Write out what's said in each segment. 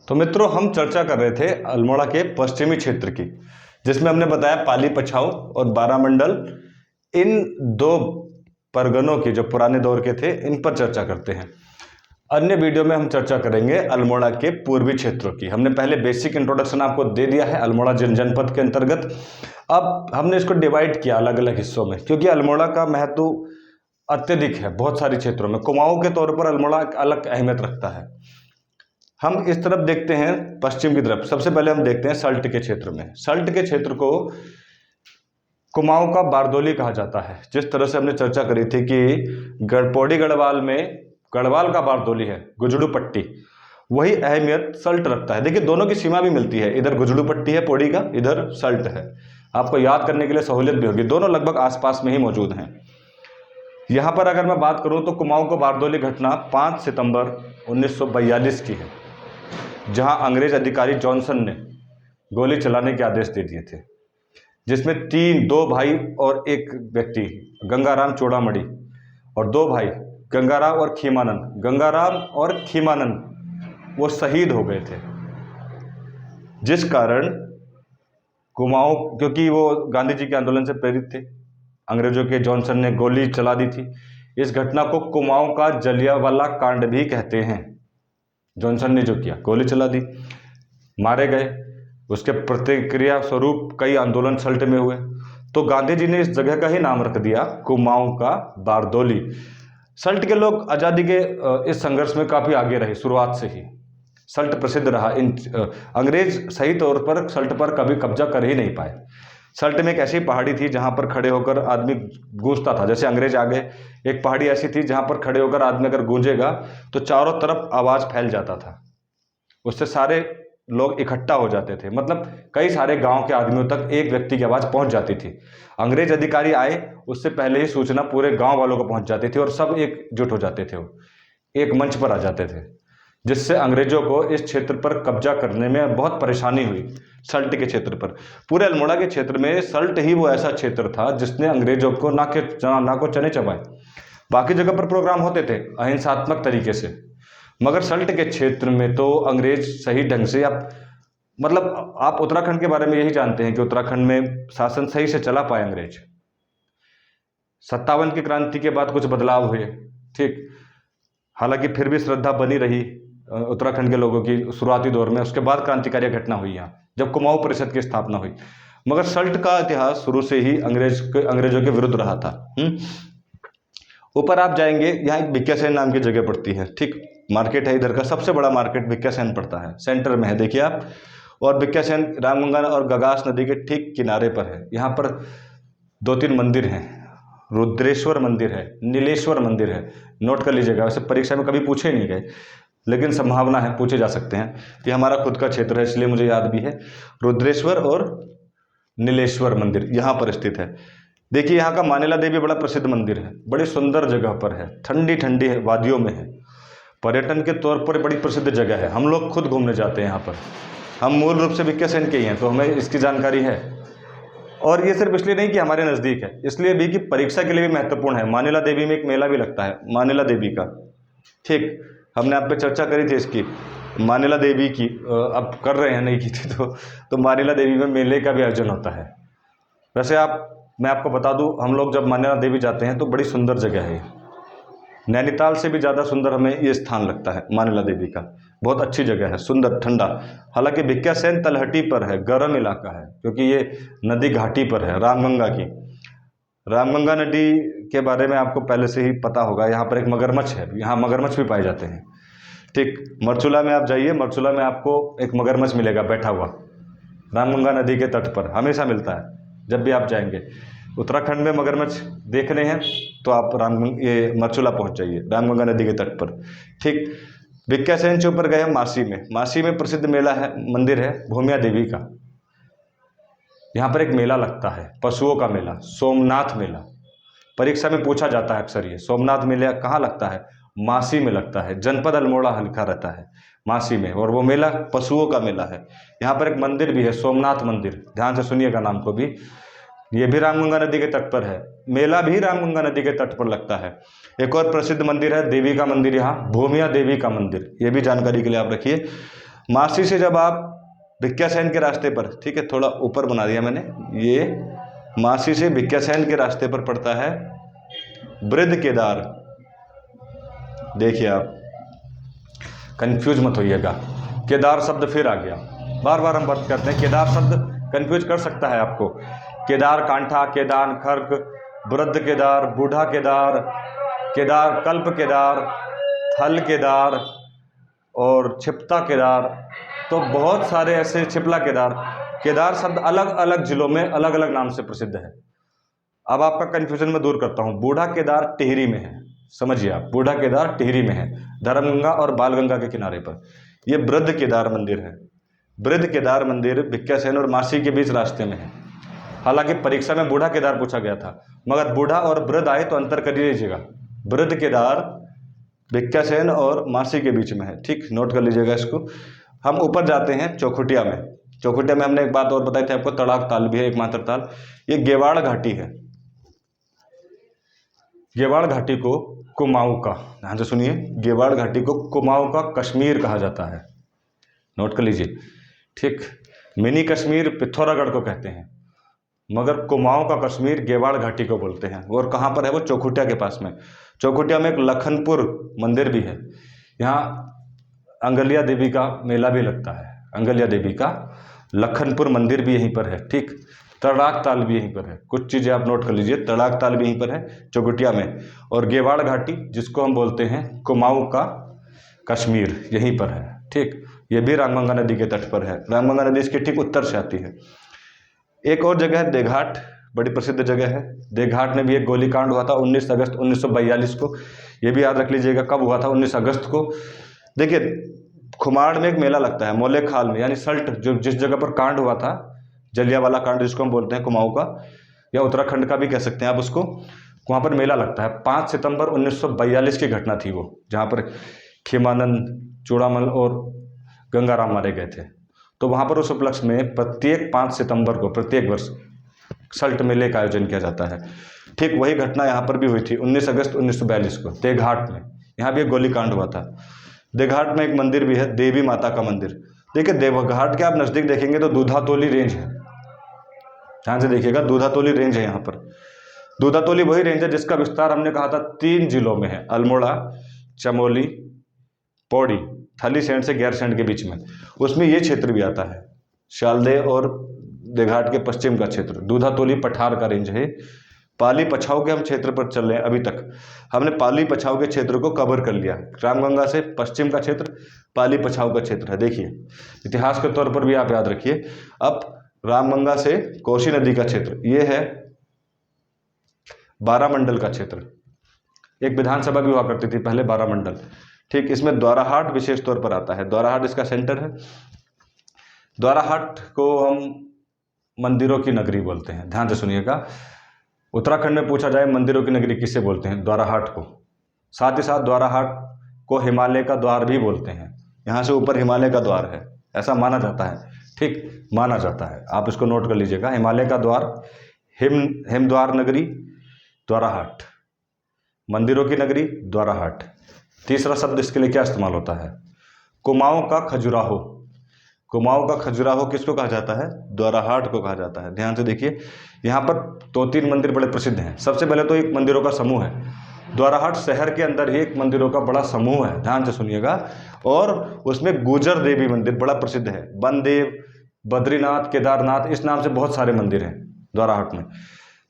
तो मित्रों, हम चर्चा कर रहे थे अल्मोड़ा के पश्चिमी क्षेत्र की, जिसमें हमने बताया पाली पछाऊ और बारामंडल, इन दो परगनों की जो पुराने दौर के थे, इन पर चर्चा करते हैं। अन्य वीडियो में हम चर्चा करेंगे अल्मोड़ा के पूर्वी क्षेत्रों की। हमने पहले बेसिक इंट्रोडक्शन आपको दे दिया है अल्मोड़ा जनपद के अंतर्गत। अब हमने इसको डिवाइड किया अलग अलग हिस्सों में, क्योंकि अल्मोड़ा का महत्व अत्यधिक है बहुत सारे क्षेत्रों में। कुमाऊं के तौर पर अल्मोड़ा एक अलग अहमियत रखता है। हम इस तरफ देखते हैं, पश्चिम की तरफ। सबसे पहले हम देखते हैं सल्ट के क्षेत्र में। सल्ट के क्षेत्र को कुमाऊं का बारदोली कहा जाता है। जिस तरह से हमने चर्चा करी थी कि पौड़ी गढ़वाल में गढ़वाल का बारदोली है, गुजड़ू पट्टी, वही अहमियत सल्ट रखता है। देखिए, दोनों की सीमा भी मिलती है, इधर गुजड़ू पट्टी है पौड़ी का, इधर सल्ट है। आपको याद करने के लिए सहूलियत भी होगी, दोनों लगभग आसपास में ही मौजूद हैं। यहाँ पर अगर मैं बात करूँ तो कुमाऊं को बारदोली घटना 5 सितंबर 1942 की है, जहां अंग्रेज अधिकारी जॉनसन ने गोली चलाने के आदेश दे दिए थे, जिसमें दो भाई और एक व्यक्ति गंगाराम चोड़ामणि और दो भाई गंगाराम और खीमानंद वो शहीद हो गए थे। जिस कारण कुमाऊं, क्योंकि वो गांधी जी के आंदोलन से प्रेरित थे, अंग्रेजों के जॉनसन ने गोली चला दी थी। इस घटना को कुमाऊं का जलियांवाला कांड भी कहते हैं। जॉनसन ने जो किया, गोली चला दी, मारे गए, उसके प्रतिक्रिया स्वरूप कई आंदोलन सल्ट में हुए, तो गांधी जी ने इस जगह का ही नाम रख दिया कुमाऊं का बारदोली। सल्ट के लोग आज़ादी के इस संघर्ष में काफ़ी आगे रहे। शुरुआत से ही सल्ट प्रसिद्ध रहा। अंग्रेज सही तौर पर सल्ट पर कभी कब्जा कर ही नहीं पाए। सल्ट में एक ऐसी पहाड़ी थी जहां पर खड़े होकर आदमी गूंजता था। जैसे अंग्रेज आ गए, एक पहाड़ी ऐसी थी जहां पर खड़े होकर आदमी अगर गूंजेगा तो चारों तरफ आवाज़ फैल जाता था, उससे सारे लोग इकट्ठा हो जाते थे। मतलब कई सारे गांव के आदमियों तक एक व्यक्ति की आवाज़ पहुंच जाती थी। अंग्रेज अधिकारी आए उससे पहले ही सूचना पूरे गांव वालों को पहुंच जाती थी और सब एकजुट हो जाते थे, वो एक मंच पर आ जाते थे, जिससे अंग्रेजों को इस क्षेत्र पर कब्जा करने में बहुत परेशानी हुई। सल्ट के क्षेत्र पर, पूरे अल्मोड़ा के क्षेत्र में सल्ट ही वो ऐसा क्षेत्र था जिसने अंग्रेजों को ना को चने चबाए। बाकी जगह पर प्रोग्राम होते थे अहिंसात्मक तरीके से, मगर सल्ट के क्षेत्र में तो अंग्रेज सही ढंग से, आप उत्तराखंड के बारे में यही जानते हैं कि उत्तराखंड में शासन सही से चला पाए अंग्रेज। 57 की क्रांति के बाद कुछ बदलाव हुए, ठीक, हालांकि फिर भी श्रद्धा बनी रही उत्तराखंड के लोगों की शुरुआती दौर में। उसके बाद क्रांतिकारी घटना हुई यहाँ, जब कुमाऊं परिषद की स्थापना हुई। मगर सल्ट का इतिहास शुरू से ही अंग्रेजों के विरुद्ध रहा था। ऊपर आप जाएंगे, यहाँ एक भिक्यासैन नाम की जगह पड़ती है, ठीक, मार्केट है इधर का सबसे बड़ा मार्केट भिक्यासैन पड़ता है, सेंटर में है, देखिए आप। और भिक्यासैन रामगंगा और गगास नदी के ठीक किनारे पर है। यहाँ पर 2-3 मंदिर हैं, रुद्रेश्वर मंदिर है, नीलेश्वर मंदिर है, नोट कर लीजिएगा। वैसे परीक्षा में कभी पूछे नहीं गए, लेकिन संभावना है पूछे जा सकते हैं। ये हमारा खुद का क्षेत्र है इसलिए मुझे याद भी है। रुद्रेश्वर और नीलेश्वर मंदिर यहाँ पर स्थित है। देखिए, यहाँ का मानेला देवी बड़ा प्रसिद्ध मंदिर है, बड़ी सुंदर जगह पर है, ठंडी ठंडी वादियों में है, पर्यटन के तौर पर बड़ी प्रसिद्ध जगह है। हम लोग खुद घूमने जाते हैं यहाँ पर। हम मूल रूप से भिक्यासैन के ही हैं, तो हमें इसकी जानकारी है। और ये सिर्फ इसलिए नहीं कि हमारे नज़दीक है, इसलिए भी कि परीक्षा के लिए भी महत्वपूर्ण है। मानेला देवी में एक मेला भी लगता है, मानेला देवी का, ठीक, हमने आप पे चर्चा करी थी इसकी, मानेला देवी की। अब कर रहे हैं, नहीं की थी तो मानेला देवी में मेले का भी आयोजन होता है। वैसे मैं आपको बता दूं, हम लोग जब मानेला देवी जाते हैं तो बड़ी सुंदर जगह है। नैनीताल से भी ज़्यादा सुंदर हमें ये स्थान लगता है मानेला देवी का। बहुत अच्छी जगह है, सुंदर, ठंडा। हालांकि भिक्यासैन तलहटी पर है, गर्म इलाका है, क्योंकि ये नदी घाटी पर है रामगंगा की। रामगंगा नदी के बारे में आपको पहले से ही पता होगा। यहाँ पर एक मगरमच्छ है, यहाँ मगरमच्छ भी पाए जाते हैं, ठीक। मरचूला में आप जाइए, मरचूला में आपको एक मगरमच्छ मिलेगा बैठा हुआ, रामगंगा नदी के तट पर हमेशा मिलता है जब भी आप जाएंगे। उत्तराखंड में मगरमच्छ देखने हैं तो आप मरचूला पहुंच जाइए, रामगंगा नदी के तट पर, ठीक। भिक्यासैन से ऊपर गए हम मासी में प्रसिद्ध मेला है, मंदिर है भूमिया देवी का। यहाँ पर एक मेला लगता है, पशुओं का मेला, सोमनाथ मेला। परीक्षा में पूछा जाता है अक्सर, ये सोमनाथ मेला कहाँ लगता है? मासी में लगता है, जनपद अल्मोड़ा लिखा रहता है मासी में, और वो मेला पशुओं का मेला है। यहाँ पर एक मंदिर भी है, सोमनाथ मंदिर, ध्यान से सुनिएगा नाम को भी। ये भी रामगंगा नदी के तट पर है, मेला भी रामगंगा नदी के तट पर लगता है। एक और प्रसिद्ध मंदिर है देवी का मंदिर, यहाँ भूमिया देवी का मंदिर, ये भी जानकारी के लिए आप रखिए। मासी से जब आप भिक्यासैन के रास्ते पर, ठीक है, थोड़ा ऊपर बना दिया मैंने, ये मासी से भिक्यासैन के रास्ते पर पड़ता है बृहद केदार। देखिए आप कंफ्यूज मत होइएगा, केदार शब्द फिर आ गया, बार बार हम बात करते हैं, केदार शब्द कंफ्यूज कर सकता है आपको। केदार कांठा, केदार खर्क, बृहद केदार, बूढ़ा केदार, केदार कल्प केदार, थल केदार और छिपता केदार, तो बहुत सारे ऐसे, छिपला केदार। केदार शब्द अलग अलग जिलों में अलग अलग नाम से प्रसिद्ध है। अब आपका कन्फ्यूजन मैं दूर करता हूँ। बूढ़ा केदार टिहरी में है, समझिए आप, बूढ़ा केदार टिहरी में है, धर्मगंगा और बालगंगा के किनारे पर। ये बृहद केदार मंदिर है। बृहद केदार मंदिर भिक्यासैन और मासी के बीच रास्ते में है। हालांकि परीक्षा में बूढ़ा केदार पूछा गया था, मगर बूढ़ा और बृहद आए तो अंतर कर लीजिएगा। बृहद केदार भिक्यासैन और मासी के बीच में है, ठीक, नोट कर लीजिएगा इसको। हम ऊपर जाते हैं चौखुटिया में। चौखुटिया में हमने एक बात और बताई थी आपको, तड़ाक ताल भी है, एकमात्र ताल। ये गेवाड़ घाटी है। गेवाड़ घाटी को कुमाऊं का, ध्यान से सुनिए, गेवाड़ घाटी को कुमाऊं का कश्मीर कहा जाता है, नोट कर लीजिए, ठीक। मिनी कश्मीर पिथौरागढ़ को कहते हैं, मगर कुमाऊं का कश्मीर गेवाड़ घाटी को बोलते हैं। और कहाँ पर है वो? चौखुटिया के पास में। चौखुटिया में एक लखनपुर मंदिर भी है। यहाँ अंगल्या देवी का मेला भी लगता है। अंगल्या देवी का लखनपुर मंदिर भी यहीं पर है, ठीक। तड़ाक ताल भी यहीं पर है। कुछ चीज़ें आप नोट कर लीजिए, तड़ाक ताल भी यहीं पर है चौखुटिया में। और गेवाड़ घाटी, जिसको हम बोलते हैं कुमाऊं का कश्मीर, यहीं पर है, ठीक। ये भी रामगंगा नदी के तट पर है। रामगंगा नदी इसके ठीक उत्तर से आती है। एक और जगह है देघाट, बड़ी प्रसिद्ध जगह है। देघाट में भी एक गोलीकांड हुआ था 19 अगस्त 1942 को। ये भी याद रख लीजिएगा, कब हुआ था? 19 अगस्त को। देखिए, खुमाड़ में एक मेला लगता है, मोले खाल में, यानी सल्ट, जो जिस जगह पर कांड हुआ था, जलियांवाला कांड जिसको हम बोलते हैं कुमाऊं का, या उत्तराखंड का भी कह सकते हैं आप उसको, वहाँ पर मेला लगता है। 5 सितंबर 1942 की घटना थी वो, जहाँ पर खेमानंद, चूड़ामल और गंगाराम मारे गए थे। तो वहाँ पर उस उपलक्ष्य में प्रत्येक 5 सितंबर को प्रत्येक वर्ष सल्ट मेले का आयोजन किया जाता है, ठीक। वही घटना यहाँ पर भी हुई थी 19 अगस्त 1942 को देघाट में। यहाँ भी एक गोलीकांड हुआ था। देघाट में एक मंदिर भी है, देवी माता का मंदिर। देखिए, देवघाट के आप नज़दीक देखेंगे तो दूधातोली रेंज है, ध्यान से देखिएगा, दूधातोली रेंज है यहाँ पर। दूधातोली वही रेंज है जिसका विस्तार हमने कहा था 3 जिलों में है, अल्मोड़ा, चमोली, पौड़ी, थलीसैंण से गैरसैंण के बीच में। उसमें ये क्षेत्र भी आता है, शालदेव और देघाट के पश्चिम का क्षेत्र। दूधातोली पठार का रेंज है। पाली पछाऊ के हम क्षेत्र पर चल रहे हैं। अभी तक हमने पाली पछाऊ के क्षेत्र को कवर कर लिया। रामगंगा से पश्चिम का क्षेत्र पाली पछाऊ का क्षेत्र है। देखिए, इतिहास के तौर पर भी आप याद रखिए। अब रामगंगा से कोसी नदी का क्षेत्र, ये है बारामंडल का क्षेत्र। एक विधानसभा भी हुआ करती थी पहले, बारामंडल, ठीक। इसमें द्वाराहाट विशेष तौर पर आता है। द्वाराहाट इसका सेंटर है। द्वाराहाट को हम मंदिरों की नगरी बोलते हैं, ध्यान से सुनिएगा। उत्तराखंड में पूछा जाए मंदिरों की नगरी किसे बोलते हैं? द्वाराहाट को। साथ ही साथ द्वाराहाट को हिमालय का द्वार भी बोलते हैं। यहाँ से ऊपर हिमालय का द्वार है, ऐसा माना जाता है, ठीक, माना जाता है। आप इसको नोट कर लीजिएगा, हिमालय का द्वार, हिमद्वार नगरी द्वाराहाट, मंदिरों की नगरी द्वाराहाट। तीसरा शब्द इसके लिए क्या इस्तेमाल होता है? कुमाऊं का खजुराहो। कुमाऊं का खजुराहो किसको कहा जाता है? द्वाराहाट को कहा जाता है। ध्यान से देखिए, यहाँ पर 2-3 मंदिर बड़े प्रसिद्ध हैं। सबसे पहले तो एक मंदिरों का समूह है। द्वाराहाट शहर के अंदर ही एक मंदिरों का बड़ा समूह है, ध्यान से सुनिएगा। और उसमें गुजर देवी मंदिर बड़ा प्रसिद्ध है। बनदेव, बद्रीनाथ, केदारनाथ, इस नाम से बहुत सारे मंदिर हैं द्वाराहाट में।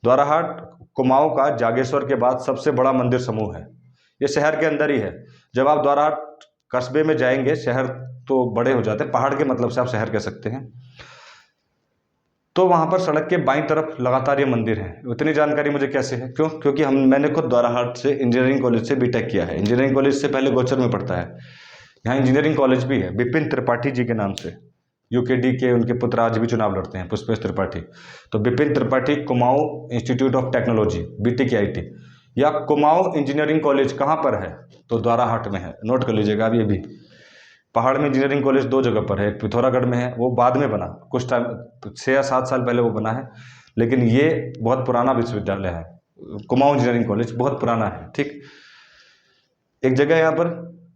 द्वाराहाट कुमाऊं का जागेश्वर के बाद सबसे बड़ा मंदिर समूह है। ये शहर के अंदर ही है। जब आप द्वाराहाट कस्बे में जाएंगे, शहर तो बड़े हो जाते हैं, पहाड़ के मतलब से आप शहर कह सकते हैं, तो वहाँ पर सड़क के बाईं तरफ लगातार ये मंदिर हैं। उतनी जानकारी मुझे कैसे है? क्योंकि मैंने खुद द्वाराहाट से इंजीनियरिंग कॉलेज से बीटेक किया है। इंजीनियरिंग कॉलेज से पहले गोचर में पढ़ता है। यहाँ इंजीनियरिंग कॉलेज भी है, विपिन त्रिपाठी जी के नाम से। यूकेडी के उनके पुत्र आज भी चुनाव लड़ते हैं, पुष्पेश त्रिपाठी। तो Vipin Tripathi Kumaon institute of technology, BTKIT, या कुमाऊं इंजीनियरिंग कॉलेज कहाँ पर है? तो द्वाराहाट में है। नोट कर लीजिएगा। अब ये भी पहाड़ में इंजीनियरिंग कॉलेज 2 जगह पर है। एक पिथौरागढ़ में है, वो बाद में बना, कुछ टाइम 6 या 7 साल पहले वो बना है, लेकिन ये बहुत पुराना विश्वविद्यालय है। कुमाऊं इंजीनियरिंग कॉलेज बहुत पुराना है, ठीक। एक जगह यहाँ पर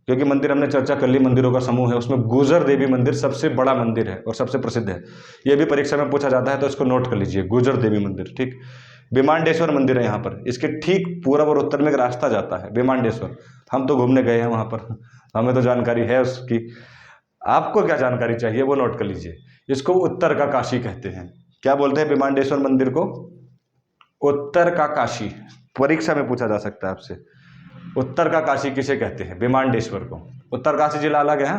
क्योंकि मंदिर हमने चर्चा कर ली, मंदिरों का समूह है, उसमें गुजर देवी मंदिर सबसे बड़ा मंदिर है और सबसे प्रसिद्ध है। यह भी परीक्षा में पूछा जाता है, तो इसको नोट कर लीजिए, गुजर देवी मंदिर। ठीक, विमांडेश्वर मंदिर है यहाँ पर, इसके ठीक पूर्व और उत्तर में एक रास्ता जाता है विमांडेश्वर। हम तो घूमने गए हैं वहाँ पर, हमें तो जानकारी है उसकी। आपको क्या जानकारी चाहिए वो नोट कर लीजिए। इसको उत्तर का काशी कहते हैं। क्या बोलते हैं विमांडेश्वर मंदिर को? उत्तर का काशी। परीक्षा में पूछा जा सकता है आपसे, उत्तर का काशी किसे कहते हैं? विमांडेश्वर को। उत्तरकाशी जिला अलग है,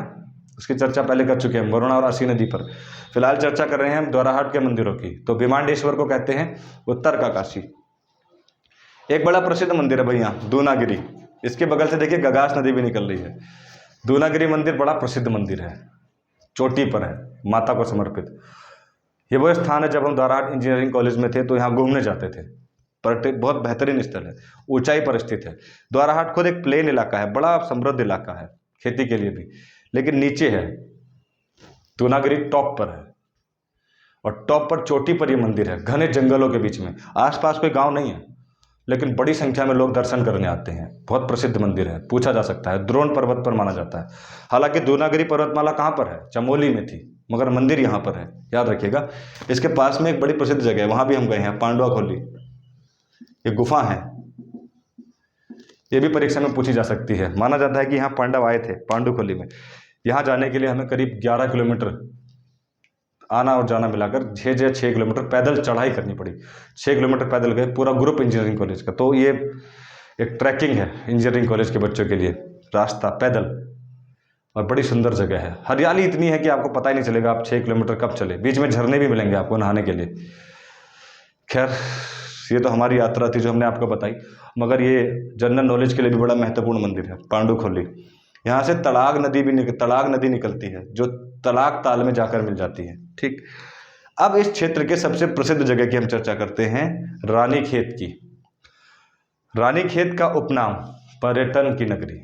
उसकी चर्चा पहले कर चुके हैं, वरुणा और असी नदी पर। फिलहाल चर्चा कर रहे हैं हम द्वाराहाट के मंदिरों की। तो विमांडेश्वर को कहते हैं उत्तर का काशी। एक बड़ा प्रसिद्ध मंदिर है भैया, दूनागिरी। इसके बगल से देखिए गगास नदी भी निकल रही है। दूनागिरी मंदिर बड़ा प्रसिद्ध मंदिर है, चोटी पर है, माता को समर्पित। ये वो स्थान है, जब हम द्वाराहाट इंजीनियरिंग कॉलेज में थे तो यहाँ घूमने जाते थे। पर्यटक बहुत बेहतरीन स्थल है, ऊंचाई पर स्थित है। द्वाराहाट खुद एक प्लेन इलाका है, बड़ा समृद्ध इलाका है खेती के लिए भी, लेकिन नीचे है। दूनागिरी टॉप पर है, और टॉप पर चोटी पर ये मंदिर है, घने जंगलों के बीच में। आसपास कोई गांव नहीं है, लेकिन बड़ी संख्या में लोग दर्शन करने आते हैं। बहुत प्रसिद्ध मंदिर है, पूछा जा सकता है, द्रोण पर्वत पर माना जाता है। हालांकि दूनागिरी पर्वतमाला कहाँ पर है? चमोली में थी, मगर मंदिर यहाँ पर है, याद रखिएगा। इसके पास में एक बड़ी प्रसिद्ध जगह है, वहाँ भी हम गए हैं, पांडवा खोली। ये गुफा है, ये भी परीक्षा में पूछी जा सकती है। माना जाता है कि यहाँ पांडव आए थे, पांडुखोली में। यहाँ जाने के लिए हमें करीब 11 किलोमीटर आना और जाना मिलाकर 6 किलोमीटर पैदल चढ़ाई करनी पड़ी। 6 किलोमीटर पैदल गए, पूरा ग्रुप इंजीनियरिंग कॉलेज का। तो ये एक ट्रैकिंग है इंजीनियरिंग कॉलेज के बच्चों के लिए, रास्ता पैदल, और बड़ी सुंदर जगह है। हरियाली इतनी है कि आपको पता ही नहीं चलेगा आप 6 किलोमीटर कब चले। बीच में झरने भी मिलेंगे आपको नहाने के लिए। खैर, ये तो हमारी यात्रा थी जो हमने आपको बताई, मगर ये जनरल नॉलेज के लिए भी बड़ा महत्वपूर्ण मंदिर है, पांडुखोली। यहाँ से तड़ाग नदी निकलती है, जो तड़ाग ताल में जाकर मिल जाती है। ठीक, अब इस क्षेत्र के सबसे प्रसिद्ध जगह की हम चर्चा करते हैं, रानीखेत की। रानीखेत का उपनाम पर्यटन की नगरी।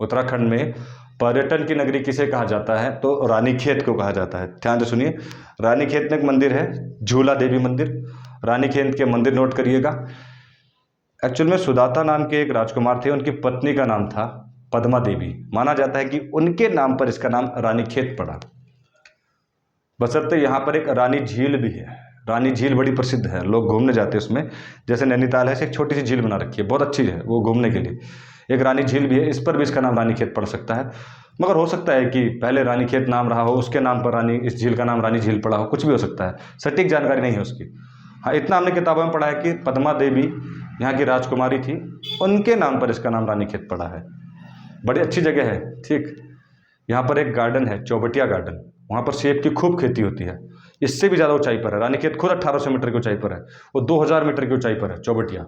उत्तराखंड में पर्यटन की नगरी किसे कहा जाता है? तो रानीखेत को कहा जाता है। ध्यान से सुनिए, रानीखेत में एक मंदिर है, झूला देवी मंदिर। रानीखेत के मंदिर नोट करिएगा। एक्चुअल में सुदाता नाम के एक राजकुमार थे, उनकी पत्नी का नाम था पद्मा देवी। माना जाता है कि उनके नाम पर इसका नाम रानीखेत पड़ा। बशर्ते यहाँ पर एक रानी झील भी है। रानी झील बड़ी प्रसिद्ध है, लोग घूमने जाते हैं उसमें। जैसे नैनीताल है, एक छोटी सी झील बना रखी है, बहुत अच्छी है वो घूमने के लिए। एक रानी झील भी है, इस पर भी इसका नाम रानीखेत पड़ सकता है। मगर हो सकता है कि पहले रानीखेत नाम रहा हो, उसके नाम पर इस झील का नाम रानी झील पड़ा हो, कुछ भी हो सकता है, सटीक जानकारी नहीं है उसकी। हाँ, इतना हमने किताबों में पढ़ा है कि पद्मा देवी यहाँ की राजकुमारी थी, उनके नाम पर इसका नाम रानीखेत पड़ा है। बड़ी अच्छी जगह है। ठीक, यहाँ पर एक गार्डन है, चौबटिया गार्डन, वहाँ पर सेब की खूब खेती होती है। इससे भी ज़्यादा ऊंचाई पर है रानीखेत, खुद 1800 मीटर की ऊंचाई पर है, वो 2000 मीटर की ऊंचाई पर है चौबटिया,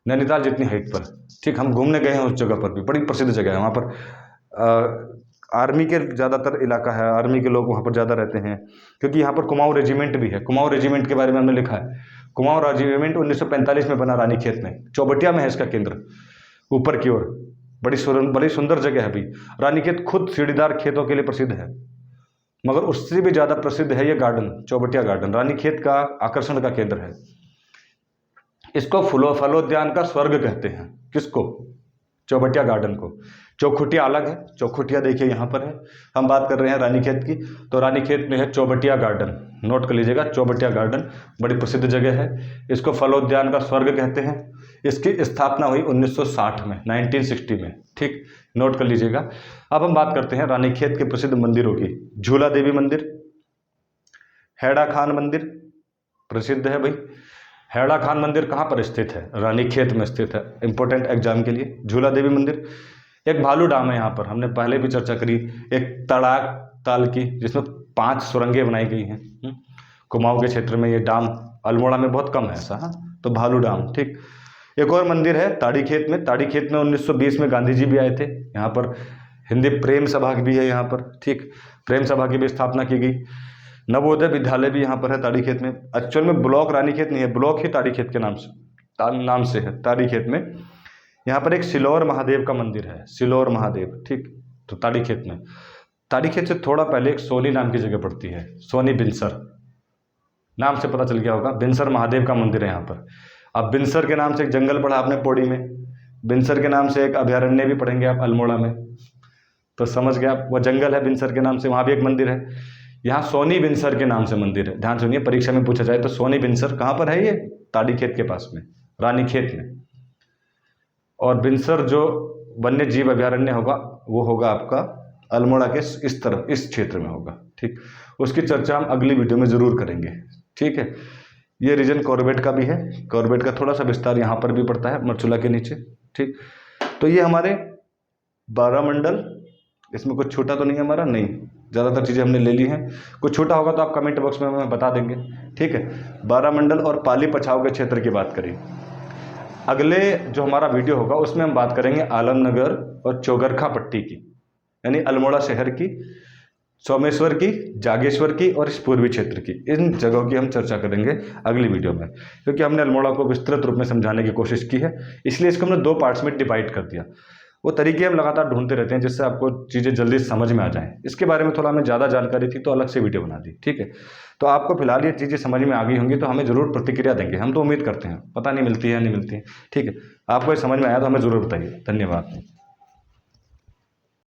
नैनीताल जितनी हाइट पर। ठीक, हम घूमने गए हैं उस जगह पर भी, बड़ी प्रसिद्ध जगह है। वहाँ पर आर्मी के ज़्यादातर इलाका है, आर्मी के लोग वहाँ पर ज़्यादा रहते हैं, क्योंकि यहाँ पर कुमाऊँ रेजिमेंट भी है। कुमाऊँ रेजिमेंट के बारे में हमने लिखा है। कुमाऊँ रेजिमेंट 1945 में बना रानीखेत में, चौबटिया में है इसका केंद्र, ऊपर की ओर। बड़ी सुंदर जगह है भी। रानीखेत खुद सीढ़ीदार खेतों के लिए प्रसिद्ध है, मगर उससे भी ज़्यादा प्रसिद्ध है ये गार्डन, चौबटिया गार्डन, रानीखेत का आकर्षण का केंद्र है। इसको फलोद्यान का स्वर्ग कहते हैं। किसको? चौबटिया गार्डन को। चौखुटिया अलग है, चौखुटिया देखिए यहाँ पर है। हम बात कर रहे हैं रानीखेत की, तो रानीखेत में है चौबटिया गार्डन, नोट कर लीजिएगा, चौबटिया गार्डन बड़ी प्रसिद्ध जगह है। इसको फलोद्यान का स्वर्ग कहते हैं। इसकी स्थापना हुई 1960 में, 1960 में। ठीक, नोट कर लीजिएगा। अब हम बात करते हैं रानीखेत के प्रसिद्ध मंदिरों की। झूला देवी मंदिर, हैड़ा खान मंदिर प्रसिद्ध है भाई। हैड़ा खान मंदिर कहाँ पर स्थित है? रानीखेत में स्थित है, इंपॉर्टेंट एग्जाम के लिए। झूला देवी मंदिर, एक भालू डाम है यहाँ पर, हमने पहले भी चर्चा करी, एक तड़ाक ताल की, जिसमें 5 सुरंगें बनाई गई हैं। कुमाऊँ के क्षेत्र में ये डाम, अल्मोड़ा में बहुत कम है ऐसा। हाँ, तो भालू डाम। ठीक, एक और मंदिर है ताड़ीखेत में। ताड़ीखेत में 1920 में गांधी जी भी आए थे। यहाँ पर हिंदी प्रेम सभा भी है यहाँ पर। ठीक, प्रेम सभा की भी स्थापना की गई। नवोदय विद्यालय भी यहाँ पर है ताड़ीखेत में। एक्चुअल में ब्लॉक रानीखेत नहीं है, ब्लॉक ही ताड़ीखेत के नाम से है ताड़ीखेत में। यहाँ पर एक सिलौर महादेव का मंदिर है, सिलौर महादेव। ठीक, तो ताड़ीखेत से थोड़ा पहले एक सोनी नाम की जगह पड़ती है, सोनी बिनसर नाम से पता चल गया होगा। बिनसर महादेव का मंदिर है यहाँ पर। अब बिनसर के नाम से एक जंगल पढ़ा आपने पौड़ी में, बिनसर के नाम से एक अभयारण्य भी पढ़ेंगे आप अल्मोड़ा में। तो समझ गया, वो जंगल है बिनसर के नाम से, वहाँ भी एक मंदिर है। यहाँ सोनी बिनसर के नाम से मंदिर है, ध्यान सुनिए, परीक्षा में पूछा जाए तो सोनी बिनसर कहाँ पर है? ये ताड़ीखेत के पास में, रानीखेत में। और बिनसर जो वन्य जीव अभयारण्य होगा वो होगा आपका अल्मोड़ा के इस तरफ, इस क्षेत्र में होगा। ठीक, उसकी चर्चा हम अगली वीडियो में ज़रूर करेंगे। ठीक है, ये रीजन कॉर्बेट का भी है, कॉर्बेट का थोड़ा सा विस्तार यहाँ पर भी पड़ता है मरचुला के नीचे। ठीक, तो ये हमारे 12 मंडल, इसमें कुछ छोटा तो नहीं है हमारा, नहीं, ज़्यादातर चीज़ें हमने ले ली हैं। कुछ छोटा होगा तो आप कमेंट बॉक्स में हमें बता देंगे। ठीक है, 12 मंडल और पाली पछाव के क्षेत्र की बात करें। अगले जो हमारा वीडियो होगा उसमें हम बात करेंगे आलमनगर और चौगरखा पट्टी की, यानी अल्मोड़ा शहर की, सोमेश्वर की, जागेश्वर की और इस पूर्वी क्षेत्र की, इन जगहों की हम चर्चा करेंगे अगली वीडियो में, क्योंकि हमने अल्मोड़ा को विस्तृत रूप में समझाने की कोशिश की है, इसलिए इसको हमने 2 पार्ट्स में डिवाइड कर दिया। वो तरीके हम लगातार ढूंढते रहते हैं जिससे आपको चीज़ें जल्दी समझ में आ जाएं। इसके बारे में थोड़ा हमें ज़्यादा जानकारी थी तो अलग से वीडियो बना दी। ठीक है, तो आपको फिलहाल ये चीज़ें समझ में आ गई होंगी तो हमें ज़रूर प्रतिक्रिया देंगे, हम तो उम्मीद करते हैं, पता नहीं मिलती है नहीं मिलती है। ठीक है, आपको ये समझ में आया तो हमें ज़रूर बताइए। धन्यवाद।